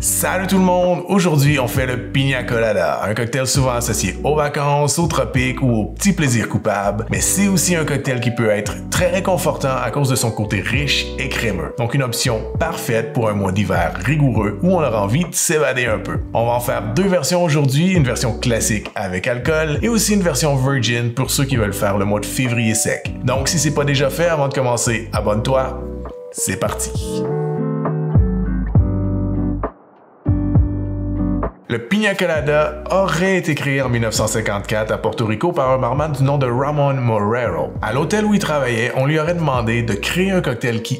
Salut tout le monde! Aujourd'hui, on fait le Piña Colada, un cocktail souvent associé aux vacances, aux tropiques ou aux petits plaisirs coupables, mais c'est aussi un cocktail qui peut être très réconfortant à cause de son côté riche et crémeux. Donc une option parfaite pour un mois d'hiver rigoureux où on aura envie de s'évader un peu. On va en faire deux versions aujourd'hui, une version classique avec alcool et aussi une version virgin pour ceux qui veulent faire le mois de février sec. Donc si c'est pas déjà fait, avant de commencer, abonne-toi, c'est parti! Le Piña Colada aurait été créé en 1954 à Porto Rico par un barman du nom de Ramon Morero. À l'hôtel où il travaillait, on lui aurait demandé de créer un cocktail qui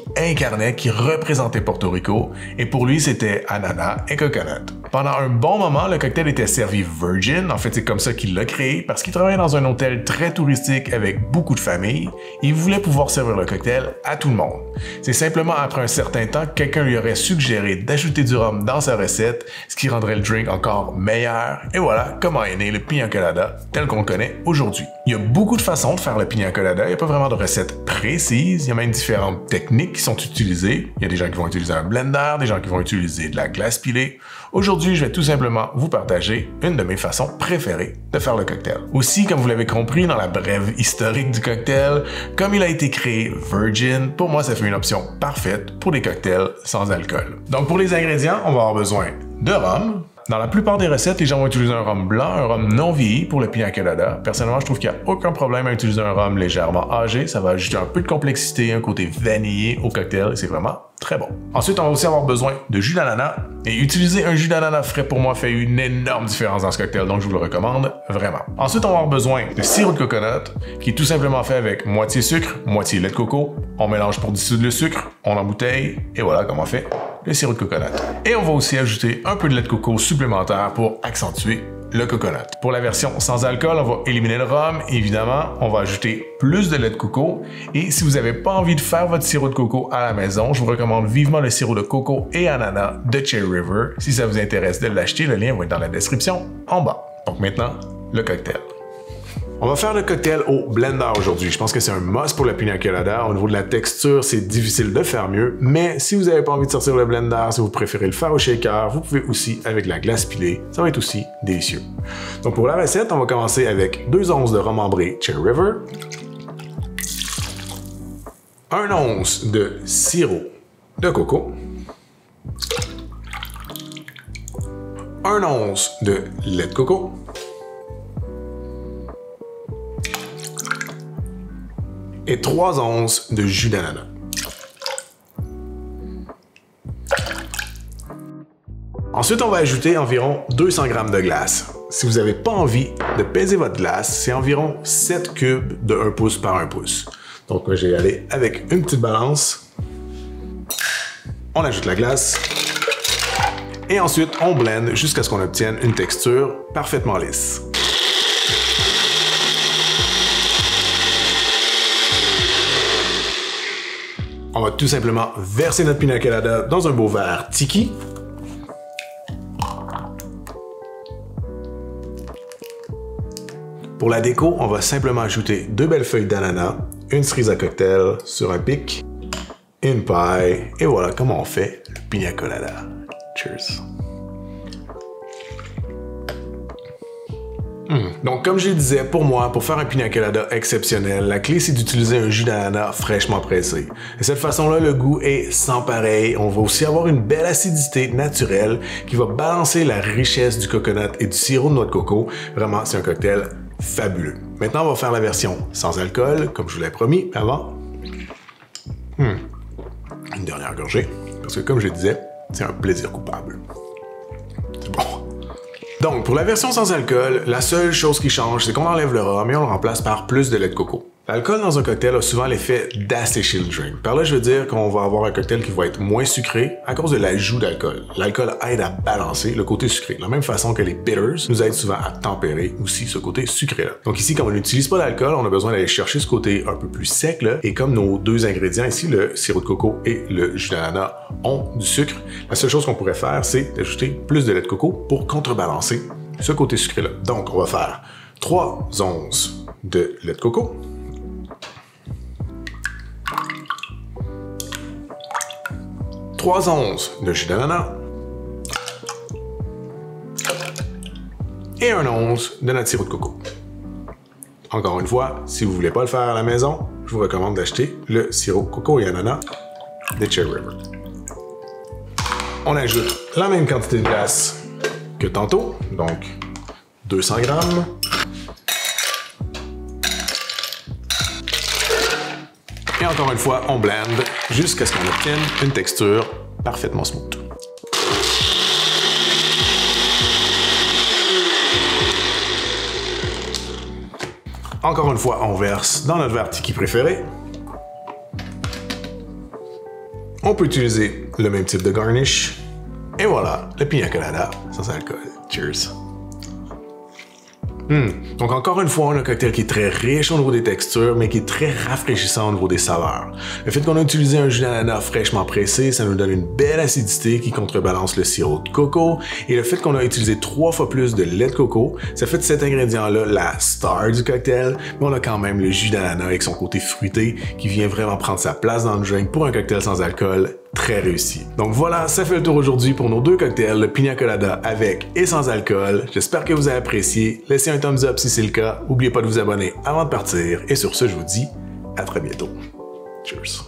représentait Porto Rico, et pour lui, c'était ananas et coconut. Pendant un bon moment, le cocktail était servi virgin, en fait c'est comme ça qu'il l'a créé, parce qu'il travaillait dans un hôtel très touristique avec beaucoup de familles, et il voulait pouvoir servir le cocktail à tout le monde. C'est simplement après un certain temps que quelqu'un lui aurait suggéré d'ajouter du rhum dans sa recette, ce qui rendrait le drink encore meilleur, et voilà comment est né le Piña Colada tel qu'on le connaît aujourd'hui. Il y a beaucoup de façons de faire le Piña Colada, il n'y a pas vraiment de recette précise, il y a même différentes techniques qui sont utilisées. Il y a des gens qui vont utiliser un blender, des gens qui vont utiliser de la glace pilée. Aujourd'hui, je vais tout simplement vous partager une de mes façons préférées de faire le cocktail. Aussi, comme vous l'avez compris dans la brève historique du cocktail, comme il a été créé virgin, pour moi ça fait une option parfaite pour des cocktails sans alcool. Donc pour les ingrédients, on va avoir besoin de rhum. Dans la plupart des recettes, les gens vont utiliser un rhum blanc, un rhum non vieilli pour le Piña Colada. Personnellement, je trouve qu'il n'y a aucun problème à utiliser un rhum légèrement âgé. Ça va ajouter un peu de complexité, un côté vanillé au cocktail et c'est vraiment très bon. Ensuite, on va aussi avoir besoin de jus d'ananas. Et utiliser un jus d'ananas frais pour moi fait une énorme différence dans ce cocktail, donc je vous le recommande vraiment. Ensuite, on va avoir besoin de sirop de coconut, qui est tout simplement fait avec moitié sucre, moitié lait de coco. On mélange pour dissoudre le sucre, on embouteille, et voilà comment on fait le sirop de coconut. Et on va aussi ajouter un peu de lait de coco supplémentaire pour accentuer le coconut. Pour la version sans alcool, on va éliminer le rhum, évidemment, on va ajouter plus de lait de coco, et si vous n'avez pas envie de faire votre sirop de coco à la maison, je vous recommande vivement le sirop de coco et ananas de Cherry River. Si ça vous intéresse de l'acheter, le lien va être dans la description en bas. Donc maintenant, le cocktail. On va faire le cocktail au blender aujourd'hui. Je pense que c'est un must pour le Piña Colada. Au niveau de la texture, c'est difficile de faire mieux, mais si vous n'avez pas envie de sortir le blender, si vous préférez le faire au shaker, vous pouvez aussi avec la glace pilée. Ça va être aussi délicieux. Donc pour la recette, on va commencer avec 2 onces de rhum ambré Cherry River, 1 once de sirop de coco, 1 once de lait de coco, et 3 onces de jus d'ananas. Ensuite, on va ajouter environ 200 g de glace. Si vous n'avez pas envie de peser votre glace, c'est environ 7 cubes de 1 pouce par 1 pouce. Donc, je vais y aller avec une petite balance. On ajoute la glace. Et ensuite, on blende jusqu'à ce qu'on obtienne une texture parfaitement lisse. On va tout simplement verser notre Piña Colada dans un beau verre tiki. Pour la déco, on va simplement ajouter 2 belles feuilles d'ananas, une cerise à cocktail sur un pic, une paille, et voilà comment on fait le Piña Colada. Cheers! Donc, comme je le disais, pour moi, pour faire un Piña Colada exceptionnel, la clé, c'est d'utiliser un jus d'ananas fraîchement pressé. De cette façon-là, le goût est sans pareil. On va aussi avoir une belle acidité naturelle qui va balancer la richesse du coconut et du sirop de noix de coco. Vraiment, c'est un cocktail fabuleux. Maintenant, on va faire la version sans alcool, comme je vous l'ai promis avant. Une dernière gorgée, parce que comme je le disais, c'est un plaisir coupable. C'est bon. Donc, pour la version sans alcool, la seule chose qui change, c'est qu'on enlève le rhum et on le remplace par plus de lait de coco. L'alcool dans un cocktail a souvent l'effet d'assécher le drink. Par là, je veux dire qu'on va avoir un cocktail qui va être moins sucré à cause de l'ajout d'alcool. L'alcool aide à balancer le côté sucré, de la même façon que les bitters nous aident souvent à tempérer aussi ce côté sucré-là. Donc ici, comme on n'utilise pas d'alcool, on a besoin d'aller chercher ce côté un peu plus sec, là, et comme nos deux ingrédients ici, le sirop de coco et le jus d'ananas, ont du sucre, la seule chose qu'on pourrait faire, c'est d'ajouter plus de lait de coco pour contrebalancer ce côté sucré-là. Donc, on va faire 3 onces de lait de coco, 3 onces de jus d'ananas, et un once de notre sirop de coco. Encore une fois, si vous ne voulez pas le faire à la maison, je vous recommande d'acheter le sirop coco et ananas des Cherry River. On ajoute la même quantité de glace que tantôt, donc 200 grammes. Et encore une fois, on blende jusqu'à ce qu'on obtienne une texture parfaitement smooth. Encore une fois, on verse dans notre verre tiki préféré. On peut utiliser le même type de garnish. Et voilà, le pina colada sans alcool. Cheers! Donc encore une fois, on a un cocktail qui est très riche au niveau des textures, mais qui est très rafraîchissant au niveau des saveurs. Le fait qu'on a utilisé un jus d'ananas fraîchement pressé, ça nous donne une belle acidité qui contrebalance le sirop de coco. Et le fait qu'on a utilisé 3 fois plus de lait de coco, ça fait de cet ingrédient-là la star du cocktail, mais on a quand même le jus d'ananas avec son côté fruité qui vient vraiment prendre sa place dans le drink pour un cocktail sans alcool très réussi. Donc voilà, ça fait le tour aujourd'hui pour nos 2 cocktails, le pina colada avec et sans alcool. J'espère que vous avez apprécié. Laissez un thumbs up si c'est le cas. N'oubliez pas de vous abonner avant de partir. Et sur ce, je vous dis à très bientôt. Cheers.